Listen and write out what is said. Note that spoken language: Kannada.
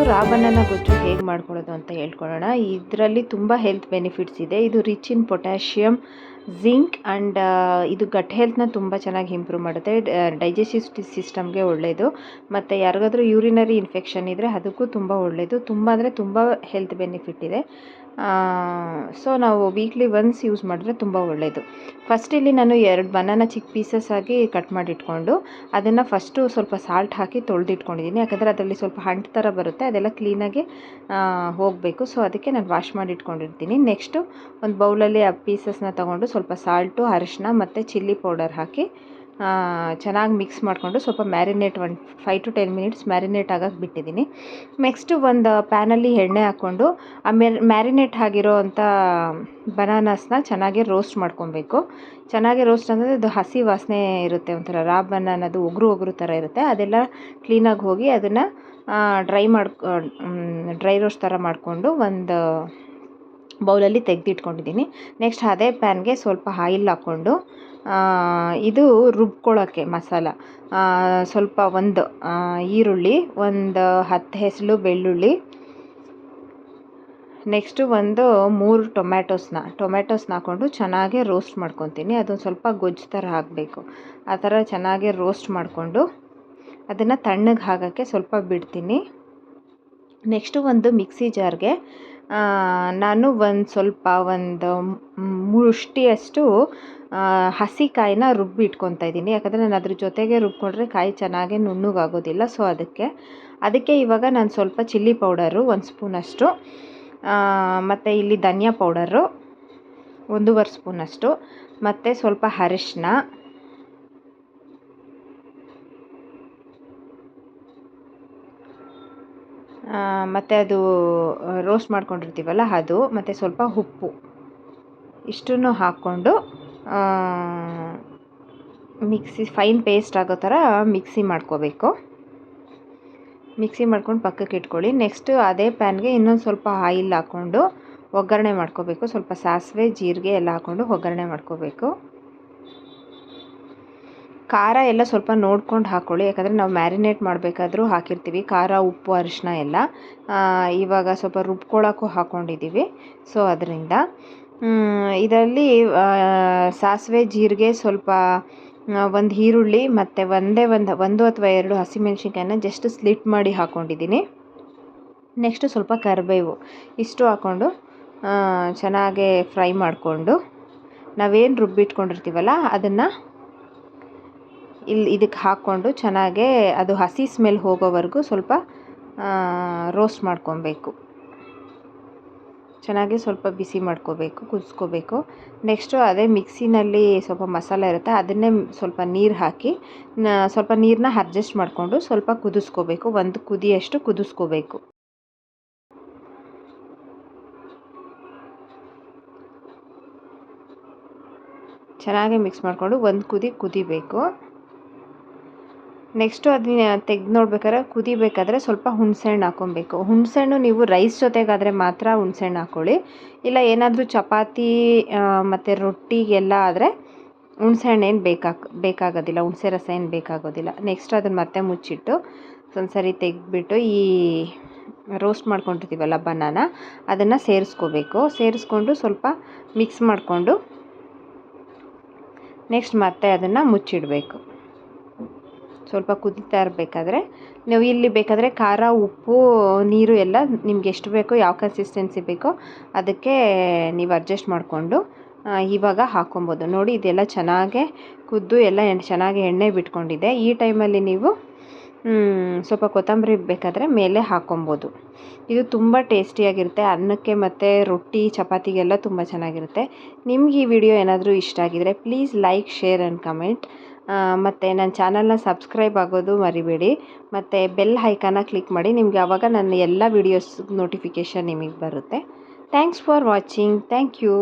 ಇವತ್ತು ರಾ ಬನಾನಾ ಗೊಜ್ಜು ಹೇಗೆ ಮಾಡ್ಕೊಳ್ಳೋದು ಅಂತ ಹೇಳ್ಕೊಳ್ಳೋಣ. ಇದರಲ್ಲಿ ತುಂಬ ಹೆಲ್ತ್ ಬೆನಿಫಿಟ್ಸ್ ಇದೆ. ಇದು rich in potassium, zinc and ಇದು ಗಟ್ ಹೆಲ್ತ್ನ ತುಂಬ ಚೆನ್ನಾಗಿ ಇಂಪ್ರೂವ್ ಮಾಡುತ್ತೆ. ಡೈಜೆಸ್ಟಿವ್ ಸಿಸ್ಟಮ್ಗೆ ಒಳ್ಳೆಯದು. ಮತ್ತು ಯಾರಿಗಾದ್ರೂ ಯೂರಿನರಿ ಇನ್ಫೆಕ್ಷನ್ ಇದ್ದರೆ ಅದಕ್ಕೂ ತುಂಬ ಒಳ್ಳೆಯದು. ತುಂಬ ಅಂದರೆ ತುಂಬ ಹೆಲ್ತ್ ಬೆನಿಫಿಟ್ ಇದೆ. ಸೊ ನಾವು ವೀಕ್ಲಿ ಒನ್ಸ್ ಯೂಸ್ ಮಾಡಿದ್ರೆ ತುಂಬ ಒಳ್ಳೆಯದು. ಫಸ್ಟ್ ಇಲ್ಲಿ ನಾನು 2 ಬನಾನಾ ಚಿಕ್ಕ ಪೀಸಸ್ ಆಗಿ ಕಟ್ ಮಾಡಿಟ್ಕೊಂಡು ಅದನ್ನು ಫಸ್ಟು ಸ್ವಲ್ಪ ಸಾಲ್ಟ್ ಹಾಕಿ ತೊಳೆದಿಟ್ಕೊಂಡಿದ್ದೀನಿ. ಯಾಕಂದರೆ ಅದರಲ್ಲಿ ಸ್ವಲ್ಪ ಅಂಟು ಥರ ಬರುತ್ತೆ, ಅದೆಲ್ಲ ಕ್ಲೀನಾಗಿ ಹೋಗಬೇಕು. ಸೊ ಅದಕ್ಕೆ ನಾನು ವಾಶ್ ಮಾಡಿ ಇಟ್ಕೊಂಡಿರ್ತೀನಿ. ನೆಕ್ಸ್ಟು ಒಂದು ಬೌಲಲ್ಲಿ ಆ ಪೀಸಸ್ನ ತೊಗೊಂಡು ಸ್ವಲ್ಪ ಸಾಲ್ಟು, ಅರಿಶಿನ ಮತ್ತು ಚಿಲ್ಲಿ ಪೌಡರ್ ಹಾಕಿ ಚೆನ್ನಾಗಿ ಮಿಕ್ಸ್ ಮಾಡಿಕೊಂಡು ಸ್ವಲ್ಪ ಮ್ಯಾರಿನೇಟ್ 5 to 10 ಮಿನಿಟ್ಸ್ ಮ್ಯಾರಿನೇಟ್ ಆಗಕ್ಕೆ ಬಿಟ್ಟಿದ್ದೀನಿ. ನೆಕ್ಸ್ಟು ಒಂದು ಪ್ಯಾನಲ್ಲಿ ಎಣ್ಣೆ ಹಾಕ್ಕೊಂಡು ಆ ಮ್ಯಾರಿನೇಟ್ ಆಗಿರೋ ಅಂಥ ಬನಾನಾಸ್ನ ಚೆನ್ನಾಗಿ ರೋಸ್ಟ್ ಮಾಡ್ಕೊಬೇಕು. ಚೆನ್ನಾಗಿ ರೋಸ್ಟ್ ಅಂದರೆ ಅದು ಹಸಿ ವಾಸನೆ ಇರುತ್ತೆ, ಒಂಥರ ರಾ ಬನಾನದು ಒಗರು ಥರ ಇರುತ್ತೆ. ಅದೆಲ್ಲ ಕ್ಲೀನಾಗಿ ಹೋಗಿ ಅದನ್ನು ಡ್ರೈ ರೋಸ್ಟ್ ಥರ ಮಾಡಿಕೊಂಡು ಒಂದು ಬೌಲಲ್ಲಿ ತೆಗೆದಿಟ್ಕೊಂಡಿದ್ದೀನಿ. ನೆಕ್ಸ್ಟ್ ಅದೇ ಪ್ಯಾನ್ಗೆ ಸ್ವಲ್ಪ ಆಯಿಲ್ ಹಾಕ್ಕೊಂಡು ಇದು ರುಬ್ಕೊಳ್ಳೋಕ್ಕೆ ಮಸಾಲ ಸ್ವಲ್ಪ ಒಂದು ಈರುಳ್ಳಿ, ಒಂದು 10 ಹೆಸಳು ಬೆಳ್ಳುಳ್ಳಿ, ನೆಕ್ಸ್ಟು ಒಂದು 3 ಟೊಮ್ಯಾಟೋಸ್ನ ಹಾಕ್ಕೊಂಡು ಚೆನ್ನಾಗಿ ರೋಸ್ಟ್ ಮಾಡ್ಕೊತೀನಿ. ಅದೊಂದು ಸ್ವಲ್ಪ ಗೊಜ್ಜು ಥರ ಆಗಬೇಕು. ಆ ಥರ ಚೆನ್ನಾಗಿ ರೋಸ್ಟ್ ಮಾಡಿಕೊಂಡು ಅದನ್ನು ತಣ್ಣಗೆ ಆಗೋಕ್ಕೆ ಸ್ವಲ್ಪ ಬಿಡ್ತೀನಿ. ನೆಕ್ಸ್ಟು ಒಂದು ಮಿಕ್ಸಿ ಜಾರ್ಗೆ ನಾನು ಒಂದು ಮುಷ್ಟಿಯಷ್ಟು ಹಸಿ ಕಾಯಿನ ರುಬ್ಬಿ ಇಟ್ಕೊತಾ ಇದ್ದೀನಿ. ಯಾಕಂದರೆ ನಾನು ಅದ್ರ ಜೊತೆಗೆ ರುಬ್ಕೊಂಡ್ರೆ ಕಾಯಿ ಚೆನ್ನಾಗಿ ನುಣ್ಣಗಾಗೋದಿಲ್ಲ. ಸೊ ಅದಕ್ಕೆ ಇವಾಗ ನಾನು ಸ್ವಲ್ಪ ಚಿಲ್ಲಿ ಪೌಡರು 1 ಸ್ಪೂನಷ್ಟು, ಮತ್ತು ಇಲ್ಲಿ ಧನಿಯಾ ಪೌಡರು 1.5 ಸ್ಪೂನಷ್ಟು, ಮತ್ತು ಸ್ವಲ್ಪ ಅರಿಶಿನ, ಮತ್ತು ಅದು ರೋಸ್ಟ್ ಮಾಡ್ಕೊಂಡಿರ್ತೀವಲ್ಲ ಅದು, ಮತ್ತು ಸ್ವಲ್ಪ ಉಪ್ಪು, ಇಷ್ಟನ್ನು ಹಾಕ್ಕೊಂಡು ಫೈನ್ ಪೇಸ್ಟ್ ಆಗೋ ಥರ ಮಿಕ್ಸಿ ಮಾಡ್ಕೋಬೇಕು. ಮಿಕ್ಸಿ ಮಾಡ್ಕೊಂಡು ಪಕ್ಕಕ್ಕೆ ಇಟ್ಕೊಳ್ಳಿ. ನೆಕ್ಸ್ಟು ಅದೇ ಪ್ಯಾನ್ಗೆ ಇನ್ನೊಂದು ಸ್ವಲ್ಪ ಆಯಿಲ್ ಹಾಕ್ಕೊಂಡು ಒಗ್ಗರಣೆ ಮಾಡ್ಕೋಬೇಕು. ಸ್ವಲ್ಪ ಸಾಸಿವೆ, ಜೀರಿಗೆ ಎಲ್ಲ ಹಾಕ್ಕೊಂಡು ಒಗ್ಗರಣೆ ಮಾಡ್ಕೋಬೇಕು. ಖಾರ ಎಲ್ಲ ಸ್ವಲ್ಪ ನೋಡ್ಕೊಂಡು ಹಾಕ್ಕೊಳ್ಳಿ, ಯಾಕಂದರೆ ನಾವು ಮ್ಯಾರಿನೇಟ್ ಮಾಡಬೇಕಾದ್ರೂ ಹಾಕಿರ್ತೀವಿ ಖಾರ, ಉಪ್ಪು, ಅರಿಶಿನ ಎಲ್ಲ. ಇವಾಗ ಸ್ವಲ್ಪ ರುಬ್ಕೊಳ್ಳೋಕ್ಕೂ ಹಾಕ್ಕೊಂಡಿದ್ದೀವಿ. ಸೊ ಅದರಿಂದ ಇದರಲ್ಲಿ ಸಾಸಿವೆ, ಜೀರಿಗೆ, ಸ್ವಲ್ಪ ಒಂದು ಈರುಳ್ಳಿ ಮತ್ತು ಒಂದು ಅಥವಾ 2 ಹಸಿಮೆಣ್ಸಿನ್ಕಾಯಿನ ಜಸ್ಟ್ ಸ್ಲಿಟ್ ಮಾಡಿ ಹಾಕ್ಕೊಂಡಿದ್ದೀನಿ. ನೆಕ್ಸ್ಟು ಸ್ವಲ್ಪ ಕರಿಬೇವು, ಇಷ್ಟು ಹಾಕ್ಕೊಂಡು ಚೆನ್ನಾಗಿ ಫ್ರೈ ಮಾಡಿಕೊಂಡು ನಾವೇನು ರುಬ್ಬಿಟ್ಕೊಂಡಿರ್ತೀವಲ್ಲ ಅದನ್ನು ಇದಕ್ಕೆ ಹಾಕ್ಕೊಂಡು ಚೆನ್ನಾಗೇ ಅದು ಹಸಿ ಸ್ಮೆಲ್ ಹೋಗೋವರೆಗೂ ಸ್ವಲ್ಪ ರೋಸ್ಟ್ ಮಾಡ್ಕೊಬೇಕು. ಚೆನ್ನಾಗಿ ಸ್ವಲ್ಪ ಬಿಸಿ ಮಾಡ್ಕೋಬೇಕು, ಕುದಿಸ್ಕೋಬೇಕು. ನೆಕ್ಸ್ಟು ಅದೇ ಮಿಕ್ಸಿನಲ್ಲಿ ಸ್ವಲ್ಪ ಮಸಾಲೆ ಇರುತ್ತೆ, ಅದನ್ನೇ ಸ್ವಲ್ಪ ನೀರು ಹಾಕಿ ಸ್ವಲ್ಪ ನೀರನ್ನ ಅಡ್ಜಸ್ಟ್ ಮಾಡಿಕೊಂಡು ಸ್ವಲ್ಪ ಕುದಿಸ್ಕೋಬೇಕು. ಒಂದು ಕುದಿಯಷ್ಟು ಕುದಿಸ್ಕೋಬೇಕು. ಚೆನ್ನಾಗಿ ಮಿಕ್ಸ್ ಮಾಡಿಕೊಂಡು ಒಂದು ಕುದಿಬೇಕು. ನೆಕ್ಸ್ಟು ಅದನ್ನ ತೆಗೆದು ನೋಡ್ಬೇಕಾದ್ರೆ ಕುದಿಬೇಕಾದ್ರೆ ಸ್ವಲ್ಪ ಹುಣಸೆಹಣ್ಣು ಹಾಕ್ಕೊಬೇಕು. ಹುಣಸೆಹಣ್ಣು ನೀವು ರೈಸ್ ಜೊತೆಗಾದರೆ ಮಾತ್ರ ಹುಣಸೆಹಣ್ಣು ಹಾಕ್ಕೊಳ್ಳಿ. ಇಲ್ಲ ಏನಾದರೂ ಚಪಾತಿ ಮತ್ತು ರೊಟ್ಟಿಗೆಲ್ಲ ಆದರೆ ಹುಣಸೆಹಣ್ಣು ಏನು ಬೇಕಾಗೋದಿಲ್ಲ, ಹುಣಸೆ ರಸ ಏನು ಬೇಕಾಗೋದಿಲ್ಲ. ನೆಕ್ಸ್ಟ್ ಅದನ್ನು ಮತ್ತೆ ಮುಚ್ಚಿಟ್ಟು ಒಂದು ಸರಿ ತೆಗೆದ್ಬಿಟ್ಟು ಈ ರೋಸ್ಟ್ ಮಾಡ್ಕೊಂಡಿರ್ತೀವಲ್ಲ ಬನಾನ, ಅದನ್ನು ಸೇರಿಸ್ಕೊಂಡು ಸ್ವಲ್ಪ ಮಿಕ್ಸ್ ಮಾಡಿಕೊಂಡು ನೆಕ್ಸ್ಟ್ ಮತ್ತೆ ಅದನ್ನು ಮುಚ್ಚಿಡಬೇಕು. ಸ್ವಲ್ಪ ಕುದೀತಾ ಇರಬೇಕಾದ್ರೆ ನೀವು ಇಲ್ಲಿ ಬೇಕಾದರೆ ಖಾರ, ಉಪ್ಪು, ನೀರು ಎಲ್ಲ ನಿಮ್ಗೆ ಎಷ್ಟು ಬೇಕೋ, ಯಾವ ಕನ್ಸಿಸ್ಟೆನ್ಸಿ ಬೇಕೋ ಅದಕ್ಕೆ ನೀವು ಅಡ್ಜಸ್ಟ್ ಮಾಡಿಕೊಂಡು ಇವಾಗ ಹಾಕ್ಕೊಬೋದು. ನೋಡಿ ಇದೆಲ್ಲ ಚೆನ್ನಾಗೇ ಕುದ್ದು ಎಲ್ಲ ಚೆನ್ನಾಗಿ ಎಣ್ಣೆ ಬಿಟ್ಕೊಂಡಿದೆ. ಈ ಟೈಮಲ್ಲಿ ನೀವು ಸ್ವಲ್ಪ ಕೊತ್ತಂಬರಿ ಬೇಕಾದರೆ ಮೇಲೆ ಹಾಕ್ಕೊಬೋದು. ಇದು ತುಂಬ ಟೇಸ್ಟಿಯಾಗಿರುತ್ತೆ. ಅನ್ನಕ್ಕೆ ಮತ್ತು ರೊಟ್ಟಿ, ಚಪಾತಿಗೆಲ್ಲ ತುಂಬ ಚೆನ್ನಾಗಿರುತ್ತೆ. ನಿಮ್ಗೆ ಈ ವಿಡಿಯೋ ಏನಾದರೂ ಇಷ್ಟ ಆಗಿದರೆ please like, share and comment. ಮತ್ತು ನನ್ನ ಚಾನಲ್ನ ಸಬ್ಸ್ಕ್ರೈಬ್ ಆಗೋದು ಮರಿಬೇಡಿ. ಮತ್ತು ಬೆಲ್ ಐಕಾನ ಕ್ಲಿಕ್ ಮಾಡಿ, ನಿಮಗೆ ಆವಾಗ ನನ್ನ ಎಲ್ಲ ವೀಡಿಯೋಸ್ ನೋಟಿಫಿಕೇಷನ್ ನಿಮಗೆ ಬರುತ್ತೆ. Thanks for watching. Thank you.